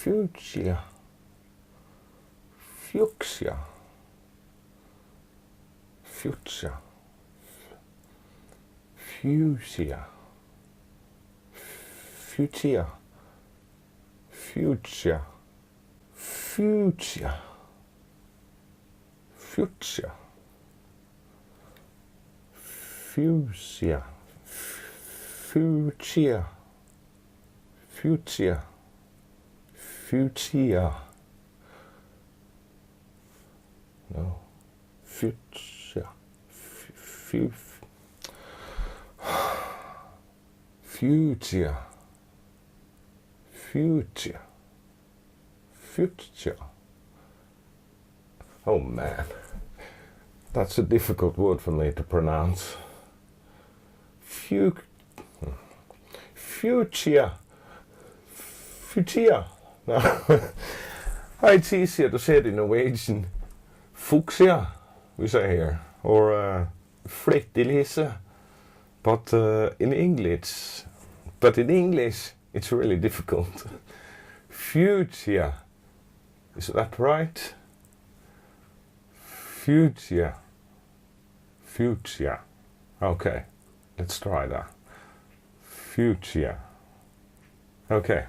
fuchsia, fuchsia, fuchsia, fuchsia, fuchsia, fuchsia, fuchsia, fuchsia, fuchsia, fuchsia, fuchsia, fuchsia, no, fuchsia, fuchsia, fuchsia, fuchsia. Oh man, that's a difficult word for me to pronounce. Fuchsia. Fuchsia. No. It's easier to say it in Norwegian. Fuchsia, we say here. Or frittilisse. But in English it's really difficult. Fuchsia. Is that right? Fuchsia. Fuchsia. Okay, let's try that. Fuchsia. Okay.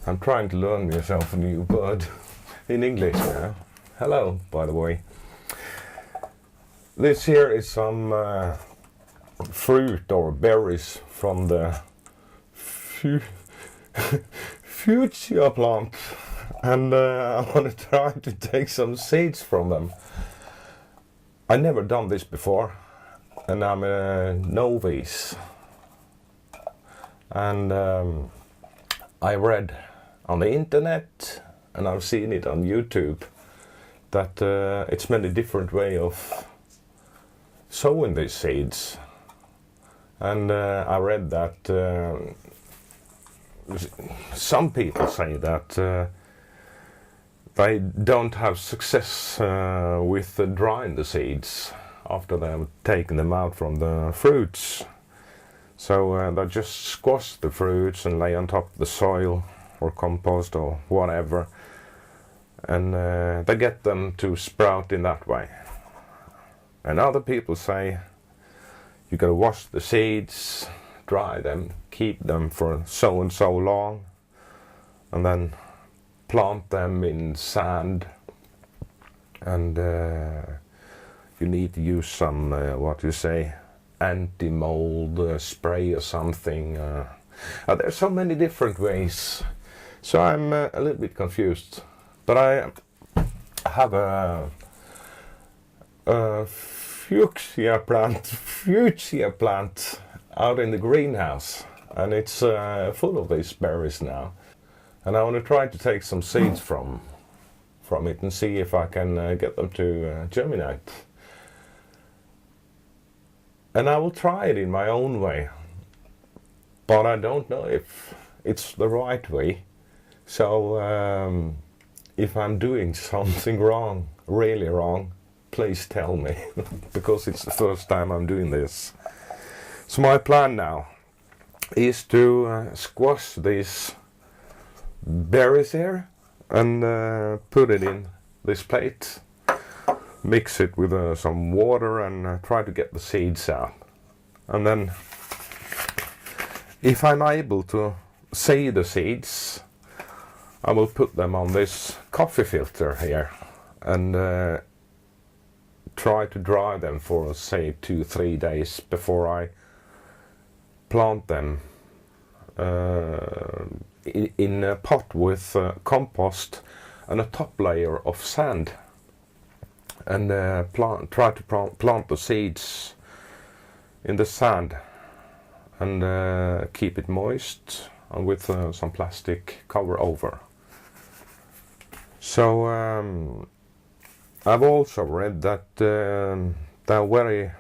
I'm trying to learn myself a new word in English now. Hello, by the way. This here is some fruit or berries from the fuchsia plant. And I want to try to take some seeds from them. I never done this before, and I'm a novice. And I read on the internet, and I've seen it on YouTube, that it's many different way of sowing these seeds. And I read that some people say that they don't have success with drying the seeds after they've taken them out from the fruits. So they just squash the fruits and lay on top of the soil or compost or whatever, and they get them to sprout in that way. And other people say you gotta wash the seeds, dry them, keep them for so and so long, and then plant them in sand. And you need to use some anti-mold spray or something. There's so many different ways, so I'm a little bit confused. But I have a fuchsia plant out in the greenhouse, and it's full of these berries now. And I want to try to take some seeds from it and see if I can get them to germinate. And I will try it in my own way, but I don't know if it's the right way. So if I'm doing something wrong, really wrong, please tell me, because it's the first time I'm doing this. So my plan now is to squash these berries here and put it in this plate, mix it with some water, and try to get the seeds out. And then if I'm able to see the seeds, I will put them on this coffee filter here and try to dry them for say 2-3 days before I plant them in a pot with compost and a top layer of sand, and try to plant the seeds in the sand and keep it moist and with some plastic cover over. So I've also read that they're very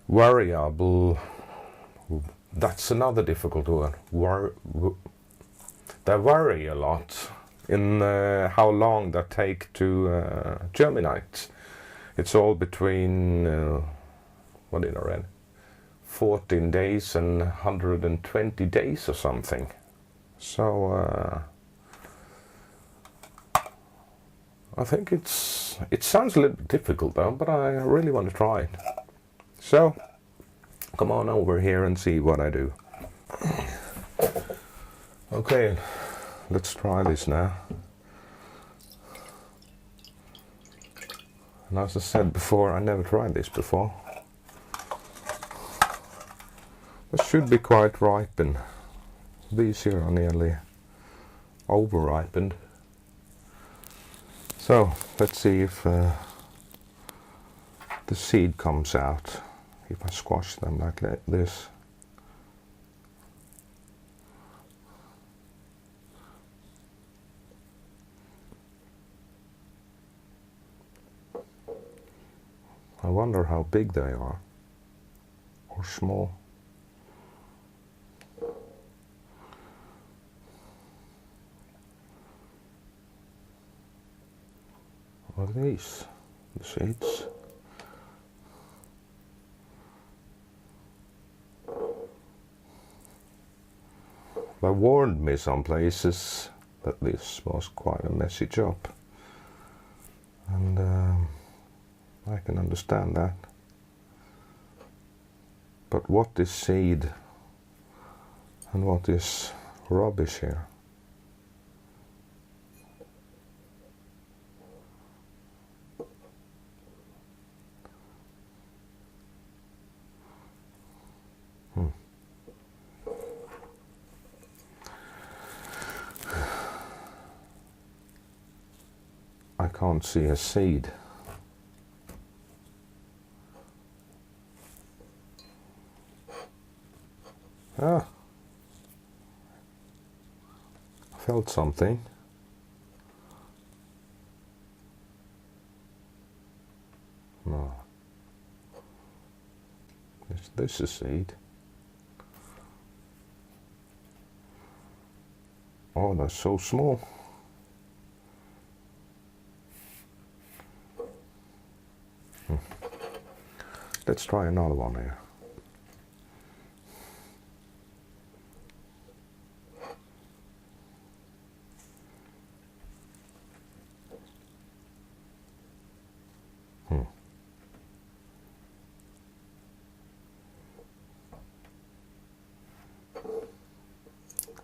variable. That's another difficult word. They vary a lot in how long they take to germinate. It's all between, what did I read? 14 days and 120 days or something. So I think it sounds a little difficult though, but I really want to try it. So come on over here and see what I do. Okay, let's try this now. And as I said before, I never tried this before. This should be quite ripened. These here are nearly over-ripened. So let's see if the seed comes out if I squash them like this. I wonder how big they are, or small. What are these? The seeds. They warned me some places that this was quite a messy job, and I can understand that. But what is seed and what is rubbish here? I can't see a seed. Ah, I felt something. No. This is a seed. Oh, that's so small. Let's try another one here.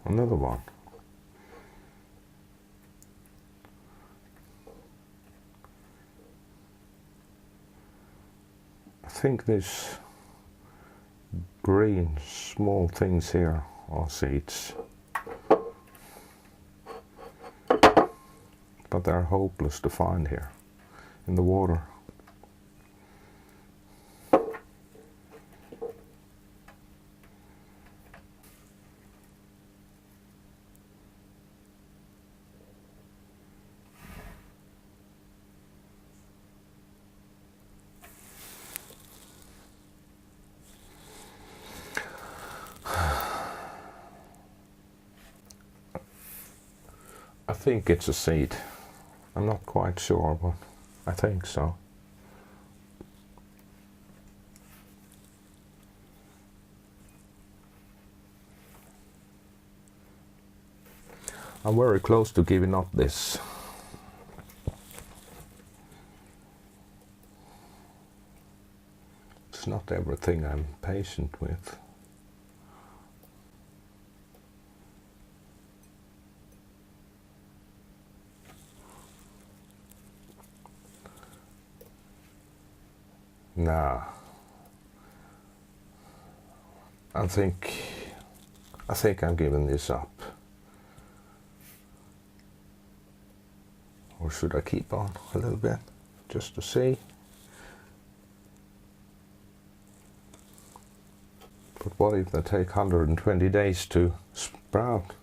Another one. I think these green small things here are seeds, but they're hopeless to find here in the water. I think it's a seed. I'm not quite sure, but I think so. I'm very close to giving up this. It's not everything I'm patient with. Nah, I think I'm giving this up. Or should I keep on a little bit just to see? But what if they take 120 days to sprout?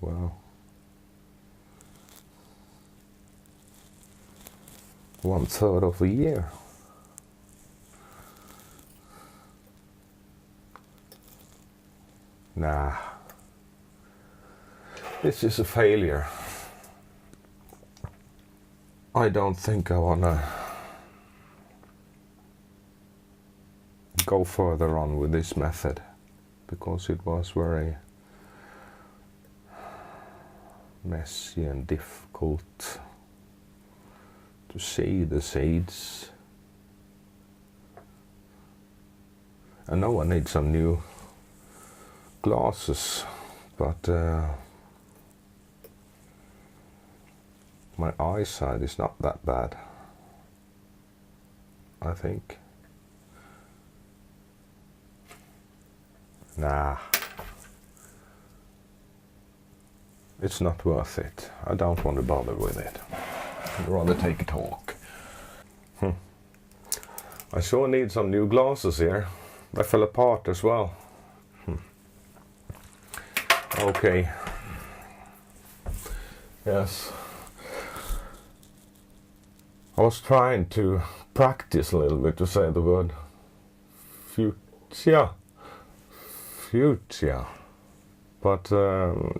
Well, 1/3 of a year. Nah, this is a failure. I don't think I wanna go further on with this method, because it was messy and difficult to see the seeds. I know I need some new glasses, but my eyesight is not that bad, I think. Nah, it's not worth it. I don't want to bother with it. I'd rather take a talk. I sure need some new glasses here. They fell apart as well. Okay. Yes. I was trying to practice a little bit to say the word fuchsia. Fuchsia. But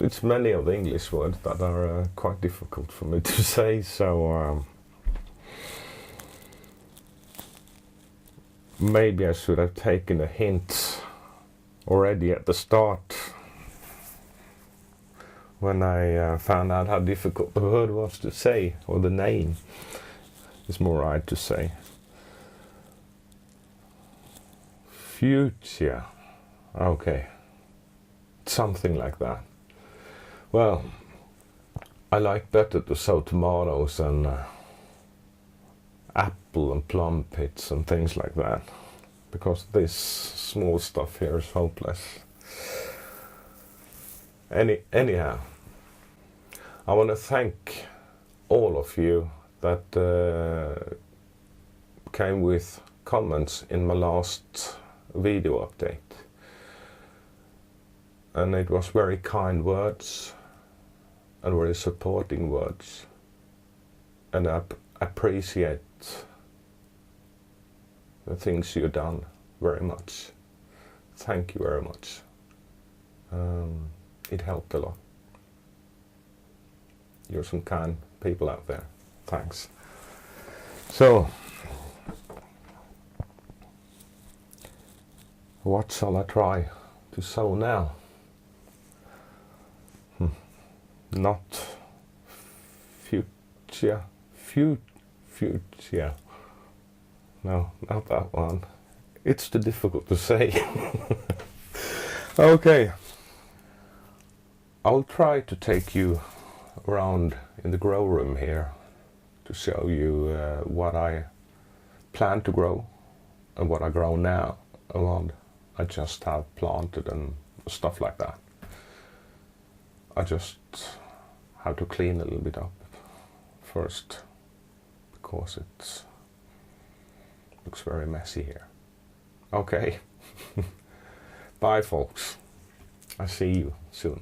it's many of the English words that are quite difficult for me to say, so maybe I should have taken a hint already at the start when I found out how difficult the word was to say, or the name is more right to say. Fuchsia. Okay. Something like that. Well, I like better to sow tomatoes and apple and plum pits and things like that, because this small stuff here is hopeless. Anyhow, I want to thank all of you that came with comments in my last video update. And it was very kind words and very supporting words. And I appreciate the things you've done very much. Thank you very much. It helped a lot. You're some kind people out there. Thanks. So, what shall I try to sow now? Not fuchsia. Fuchsia. No, not that one. It's too difficult to say. Okay. I'll try to take you around in the grow room here to show you what I plan to grow and what I grow now and what I just have planted and stuff like that. I just have to clean a little bit up first because it looks very messy here. Okay. Bye folks. I see you soon.